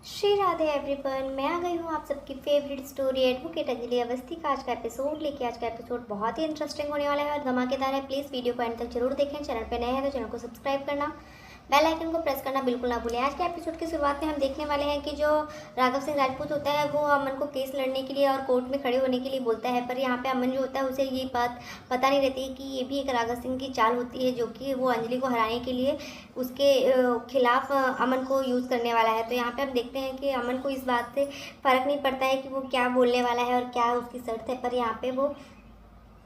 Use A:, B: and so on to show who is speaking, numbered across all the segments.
A: Shri Radhe everyone, मैं आ गई हूँ आप सबकी favourite story advocate Anjali Awasthi का आज का एपिसोड लेके। आज का एपिसोड बहुत ही इंटरेस्टिंग होने वाला है और धमाकेदार है। प्लीज़ वीडियो को एंड तक जरूर देखें। चैनल पे नए हैं तो चैनल को सब्सक्राइब करना, बेल आइकन को प्रेस करना बिल्कुल ना भूलें। आज के एपिसोड की शुरुआत में हम देखने वाले हैं कि जो राघव सिंह राजपूत होता है वो अमन को केस लड़ने के लिए और कोर्ट में खड़े होने के लिए बोलता है। पर यहाँ पे अमन जो होता है उसे ये बात पता नहीं रहती है कि ये भी एक राघव सिंह की चाल होती है, जो कि वो अंजलि को हराने के लिए उसके खिलाफ अमन को यूज़ करने वाला है। तो यहाँ पे हम देखते हैं कि अमन को इस बात से फ़र्क नहीं पड़ता है कि वो क्या बोलने वाला है और क्या उसकी शर्त है। पर यहाँ पे वो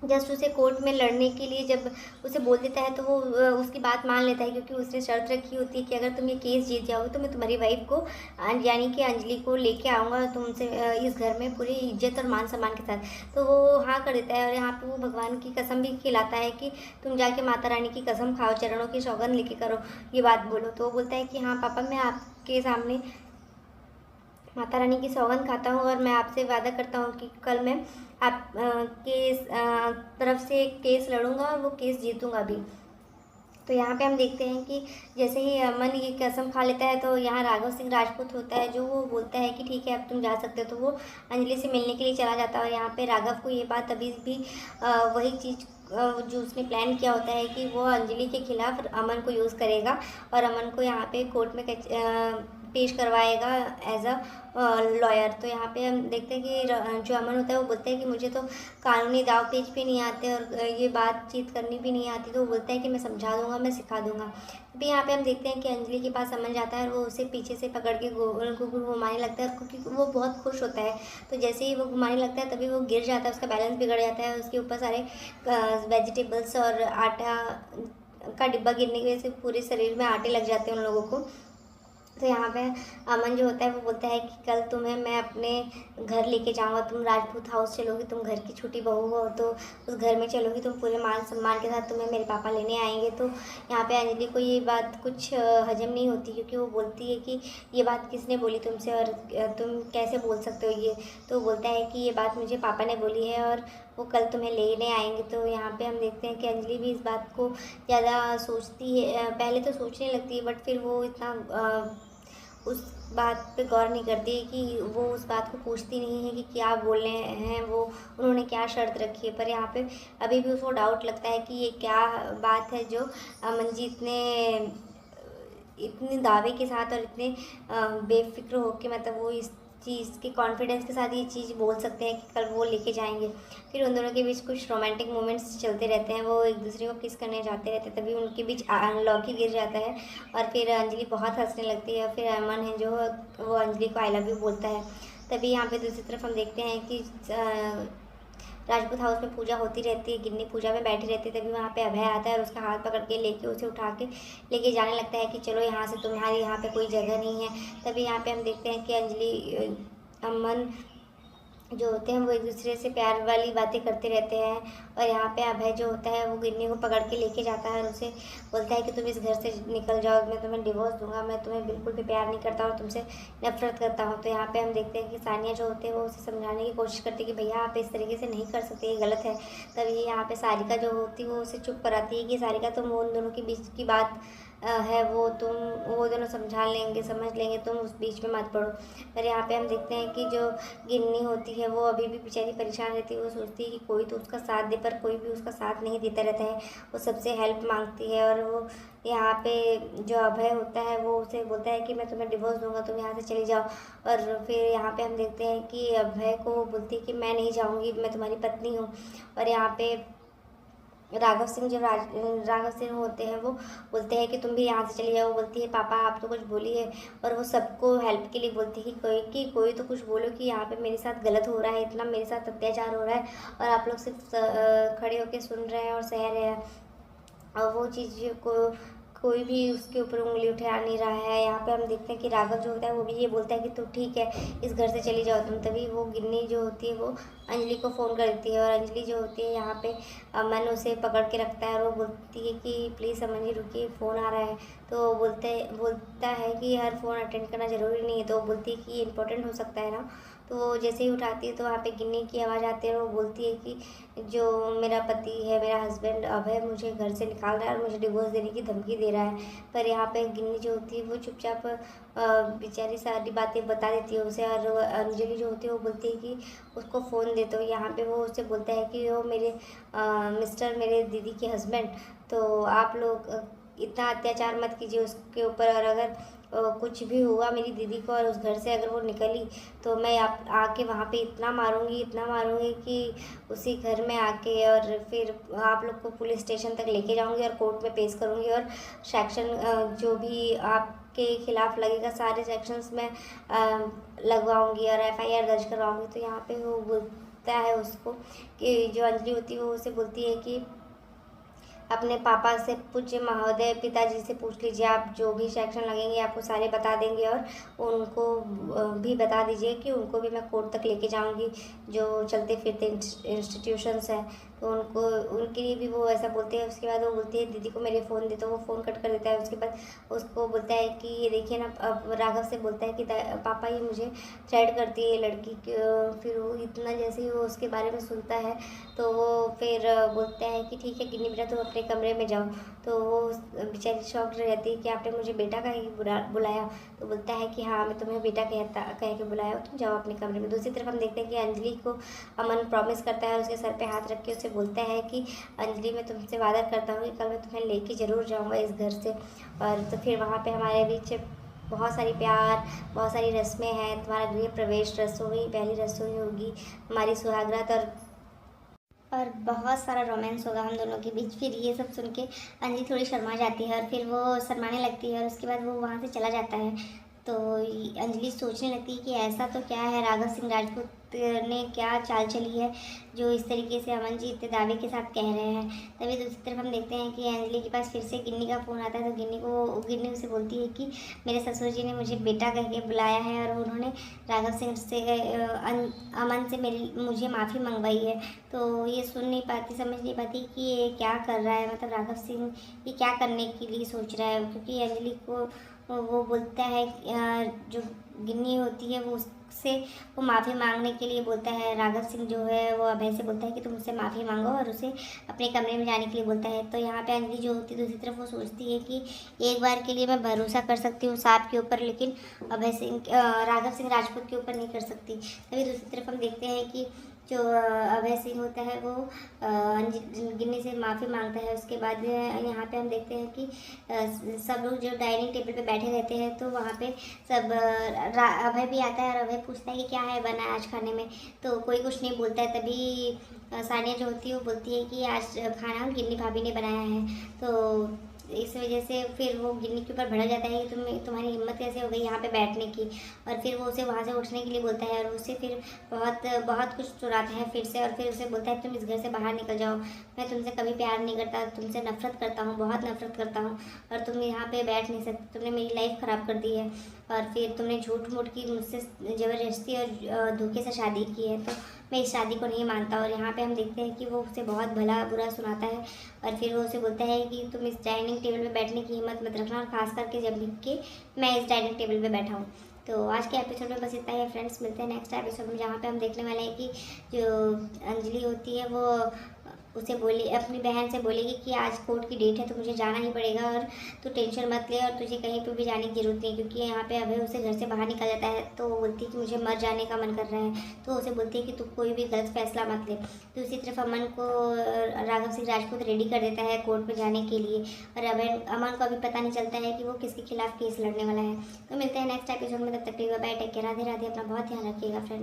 A: जस्ट उसे कोर्ट में लड़ने के लिए जब उसे बोल देता है तो वो उसकी बात मान लेता है, क्योंकि उसने शर्त रखी होती है कि अगर तुम ये केस जीत जाओगे तो मैं तुम्हारी वाइफ को यानी कि अंजलि को लेके आऊँगा तुमसे इस घर में पूरी इज्जत और मान सम्मान के साथ। तो वो हाँ कर देता है और यहाँ पे वो भगवान की कसम भी खिलाता है कि तुम जाके माता रानी की कसम खाओ, चरणों की सौगंध लेके करो, ये बात बोलो। तो वो बोलता है कि हाँ पापा, मैं आपके सामने माता रानी की सौगंध खाता हूँ और मैं आपसे वादा करता हूँ कि कल मैं आप केस तरफ से एक केस लड़ूंगा और वो केस जीतूंगा भी। तो यहाँ पे हम देखते हैं कि जैसे ही अमन ये कसम खा लेता है तो यहाँ राघव सिंह राजपूत होता है जो वो बोलता है कि ठीक है अब तुम जा सकते हो। तो वो अंजलि से मिलने के लिए चला जाता है और यहाँ पे राघव को ये बात अभी भी वही चीज़ जो उसने प्लान किया होता है कि वो अंजलि के खिलाफ अमन को यूज़ करेगा और अमन को यहाँ पे कोर्ट में पेश करवाएगा एज अ लॉयर। तो यहाँ पे हम देखते हैं कि जो अमन होता है वो बोलता है कि मुझे तो कानूनी दाव पेच भी नहीं आते और ये बातचीत करनी भी नहीं आती। तो वो बोलता है कि मैं समझा दूंगा, मैं सिखा दूंगा। अभी यहाँ पे हम देखते हैं कि अंजलि के पास अमन जाता है और वो उसे पीछे से पकड़ के घुमाने लगता है क्योंकि वो बहुत खुश होता है। तो जैसे ही वो घुमाने लगता है तभी वो गिर जाता है, उसका बैलेंस बिगड़ जाता है, उसके ऊपर सारे वेजिटेबल्स और आटा का डिब्बा गिरने की वजह से पूरे शरीर में आटे लग जाते हैं उन लोगों को। तो यहाँ पे अमन जो होता है वो बोलता है कि कल तुम्हें मैं अपने घर लेके जाऊँगा, तुम राजपूत हाउस चलोगी, तुम घर की छोटी बहू हो तो उस घर में चलोगी, तुम पूरे मान सम्मान के साथ तुम्हें मेरे पापा लेने आएंगे। तो यहाँ पे अंजलि को ये बात कुछ हजम नहीं होती, क्योंकि वो बोलती है कि ये बात किसने बोली तुमसे और तुम कैसे बोल सकते हो ये। तो बोलता है कि ये बात मुझे पापा ने बोली है और वो कल तुम्हें लेने आएंगे। तो यहाँ पे हम देखते हैं कि अंजलि भी इस बात को ज़्यादा सोचती है, पहले तो सोचने लगती है बट फिर वो इतना उस बात पे गौर नहीं करती कि वो उस बात को पूछती नहीं है कि क्या बोलने हैं वो, उन्होंने क्या शर्त रखी है। पर यहाँ पे अभी भी उसको डाउट लगता है कि ये क्या बात है जो मंजीत ने इतने दावे के साथ और इतने बेफिक्र होकर मतलब वो इस चीज़ के कॉन्फिडेंस के साथ ये चीज़ बोल सकते हैं कि कल वो लेके जाएंगे। फिर उन दोनों के बीच कुछ रोमांटिक मोमेंट्स चलते रहते हैं, वो एक दूसरे को किस करने जाते रहते हैं, तभी उनके बीच लॉकी गिर जाता है और फिर अंजलि बहुत हंसने लगती है। फिर अमन है जो वो अंजलि को आई लव यू बोलता है। तभी यहाँ पे दूसरी तरफ हम देखते हैं कि राजपूत हाउस में पूजा होती रहती है, गिन्नी पूजा में बैठी रहती है। तभी वहाँ पे अभय आता है और उसका हाथ पकड़ के लेके उसे उठा के लेके जाने लगता है कि चलो यहाँ से, तुम्हारी यहाँ पे कोई जगह नहीं है। तभी यहाँ पे हम देखते हैं कि अंजलि अमन जो होते हैं वो एक दूसरे से प्यार वाली बातें करते रहते हैं और यहाँ पे अभय जो होता है वो गिन्नी को पकड़ के लेके जाता है और उसे बोलता है कि तुम इस घर से निकल जाओ, मैं तुम्हें डिवोर्स दूंगा, मैं तुम्हें बिल्कुल भी प्यार नहीं करता और तुमसे नफरत करता हूँ। तो यहाँ पे हम देखते हैं कि सानिया जो होते हैं वो उसे समझाने की कोशिश करती है कि भैया आप इस तरीके से नहीं कर सकते, ये गलत है। तभी यहाँ पे सारिका जो होती है वो उसे चुप कराती है कि सारिका तुम उन दोनों के बीच की बात है वो दोनों समझा लेंगे, समझ लेंगे, तुम उस बीच में मत पड़ो। पर यहाँ पे हम देखते हैं कि जो गिन्नी होती है वो अभी भी बेचारी परेशान रहती है। वो सोचती है कि कोई तो उसका साथ दे, पर कोई भी उसका साथ नहीं देता रहता है। वो सबसे हेल्प मांगती है और वो यहाँ पे जो अभय होता है वो उसे बोलता है कि मैं तुम्हें डिवोर्स दूंगा, तुम यहाँ से चली जाओ। और फिर यहाँ पे हम देखते हैं कि अभय को वो बोलती है कि मैं नहीं जाऊँगी, मैं तुम्हारी पत्नी हूँ। और यहाँ पे राघव सिंह जो राघव सिंह होते हैं वो बोलते हैं कि तुम भी यहाँ से चली जाओ। बोलती है पापा आप तो कुछ बोलिए, और वो सबको हेल्प के लिए बोलती है कि कोई तो कुछ बोलो कि यहाँ पे मेरे साथ गलत हो रहा है, इतना मेरे साथ अत्याचार हो रहा है और आप लोग सिर्फ खड़े होकर सुन रहे हैं और सह रहे हैं और वो चीज़ को कोई भी उसके ऊपर उंगली उठा नहीं रहा है। यहाँ पे हम देखते हैं कि राघव जो होता है वो भी ये बोलता है कि तो ठीक है इस घर से चली जाओ तुम। तभी वो गिन्नी जो होती है वो अंजलि को फ़ोन कर देती है और अंजलि जो होती है यहाँ पे अमन उसे पकड़ के रखता है और वो बोलती है कि प्लीज़ अमन जी रुकिए, फ़ोन आ रहा है। तो बोलता है कि हर फ़ोन अटेंड करना ज़रूरी नहीं है। तो वो बोलती है कि ये इम्पोर्टेंट हो सकता है ना। तो जैसे ही उठाती है तो वहाँ पे गिन्नी की आवाज़ आती है और वो बोलती है कि जो मेरा पति है, मेरा हस्बैंड अभय मुझे घर से निकाल रहा है और मुझे डिवोर्स देने की धमकी दे रहा है। पर यहाँ पे गिन्नी जो होती है वो चुपचाप बेचारी सारी बातें बता देती है उसे। और अंजलि जो होती है वो बोलती है कि उसको फ़ोन दे। तो यहाँ पे वो उससे बोलता है कि वो मिस्टर मेरे दीदी के हस्बैंड, तो आप लोग इतना अत्याचार मत कीजिए उसके ऊपर। और अगर कुछ भी हुआ मेरी दीदी को और उस घर से अगर वो निकली तो मैं आप आके वहाँ पे इतना मारूंगी कि उसी घर में आके और फिर आप लोग को पुलिस स्टेशन तक लेके जाऊंगी और कोर्ट में पेश करूंगी। और सेक्शन जो भी आपके खिलाफ लगेगा सारे सेक्शंस में लगवाऊंगी और एफआईआर दर्ज करवाऊंगी। तो यहाँ पे वो बोलता है उसको कि जो अंजलि होती है वो उसे बोलती है कि अपने पापा से पूछिए, महोदय पिताजी से पूछ लीजिए, आप जो भी सेक्शन लगेंगे आपको सारे बता देंगे। और उनको भी बता दीजिए कि उनको भी मैं कोर्ट तक लेके जाऊंगी। जो चलते फिरते इंस्टीट्यूशंस हैं तो उनके लिए भी वो ऐसा बोलते हैं। उसके बाद वो बोलती है दीदी को मेरे फ़ोन दे, तो वो फ़ोन कट कर देता है। उसके बाद उसको बोलता है कि ये देखिए ना, अब राघव से बोलता है कि पापा ये मुझे थ्रेट करती है लड़की। फिर वो इतना जैसे ही वो उसके बारे में सुनता है तो वो फिर बोलता है कि ठीक है गिन्नी बेटा तुम अपने कमरे में जाओ। तो वो बेचारी शॉक्ड रहती है कि आपने मुझे बेटा कह के बुलाया। तो बोलता है कि हाँ मैं तुम्हें बेटा कह के बुलाया, तुम जाओ अपने कमरे में। दूसरी तरफ हम देखते हैं कि अंजलि को अमन प्रॉमिस करता है, उसके सर पे हाथ रख के उसे बोलता है कि अंजलि मैं तुमसे वादा करता हूँ कि कल मैं तुम्हें लेके ज़रूर जाऊँगा इस घर से। और तो फिर वहाँ पे हमारे बीच बहुत सारी प्यार, बहुत सारी रस्में हैं। तुम्हारा गृह प्रवेश रसोई, पहली रसोई होगी, हमारी सुहागरात और बहुत सारा रोमांस होगा हम दोनों के बीच। फिर ये सब सुन के अंजलि थोड़ी शर्मा जाती है और फिर वो शर्माने लगती है और उसके बाद वो वहाँ से चला जाता है। तो अंजलि सोचने लगती है कि ऐसा तो क्या है, राघव सिंह राजपूत ने क्या चाल चली है जो इस तरीके से अमन जी इतने दावे के साथ कह रहे हैं। तभी दूसरी तरफ हम देखते हैं कि अंजलि के पास फिर से गिन्नी का फ़ोन आता है। तो गिन्नी उसे बोलती है कि मेरे ससुर जी ने मुझे बेटा कह के बुलाया है और उन्होंने राघव सिंह से अमन से मुझे माफ़ी मंगवाई है। तो ये सुन नहीं पाती, समझ नहीं पाती कि ये क्या कर रहा है, मतलब राघव सिंह ये क्या करने के लिए सोच रहा है। क्योंकि अंजलि को वो बोलता है जो गिन्नी होती है वो उससे वो माफ़ी मांगने के लिए बोलता है। राघव सिंह जो है वो अभय से बोलता है कि तुम उससे माफ़ी मांगो और उसे अपने कमरे में जाने के लिए बोलता है। तो यहाँ पे अंजलि जो होती है दूसरी तरफ वो सोचती है कि एक बार के लिए मैं भरोसा कर सकती हूँ सांप के ऊपर, लेकिन राघव सिंह राजपूत के ऊपर नहीं कर सकती। तभी दूसरी तरफ हम देखते हैं कि जो अभय सिंह होता है वो गिन्नी से माफ़ी मांगता है। उसके बाद यहाँ पे हम देखते हैं कि सब लोग जो डाइनिंग टेबल पे बैठे रहते हैं तो वहाँ पे सब अभय भी आता है और अभय पूछता है कि क्या है बना आज खाने में। तो कोई कुछ नहीं बोलता है। तभी सानिया जो होती है वो बोलती है कि आज खाना गिन्नी भाभी ने बनाया है। तो इस वजह से फिर वो गिन्नी के ऊपर भड़क जाता है कि तुम्हारी हिम्मत कैसे हो गई यहाँ पे बैठने की। और फिर वो उसे वहाँ से उठने के लिए बोलता है और उससे फिर बहुत कुछ सुनाता है फिर से। और फिर उसे बोलता है तुम इस घर से बाहर निकल जाओ, मैं तुमसे कभी प्यार नहीं करता, तुमसे नफरत करता हूँ, बहुत नफरत करता हूँ और तुम यहाँ पे बैठ नहीं सकते, तुमने मेरी लाइफ ख़राब कर दी है। और फिर तुमने झूठ मूठ की मुझसे ज़बरदस्ती और धोखे से शादी की है, तो मैं इस शादी को नहीं मानता। और यहाँ पे हम देखते हैं कि वो उसे बहुत भला बुरा सुनाता है और फिर वो उसे बोलता है कि तुम इस डाइनिंग टेबल पे बैठने की हिम्मत मत रखना, और ख़ास करके जब कि मैं इस डाइनिंग टेबल पे बैठा हूँ। तो आज के एपिसोड में बस इतना ही है फ्रेंड्स, मिलते हैं नेक्स्ट एपिसोड में जहाँ पे हम देखने वाले हैं कि जो अंजलि होती है वो उसे अपनी बहन से बोलेगी कि आज कोर्ट की डेट है तो मुझे जाना ही पड़ेगा और तू टेंशन मत ले और तुझे कहीं पर भी जाने की ज़रूरत नहीं। क्योंकि यहाँ पे अभय उसे घर से बाहर निकल जाता है तो वो बोलती है कि मुझे मर जाने का मन कर रहा है। तो उसे बोलती है कि तू कोई भी गलत फैसला मत ले। दूसरी तरफ अमन को राघव सिंह राजपूत रेडी कर देता है कोर्ट में जाने के लिए और अमन को अभी पता नहीं चलता है कि वो किसके खिलाफ केस लड़ने वाला है। तो मिलते हैं नेक्स्ट एपिसोड में, तब तक के लिए bye, take care, Radhe Radhe, अपना बहुत ध्यान रखिएगा फ्रेंड।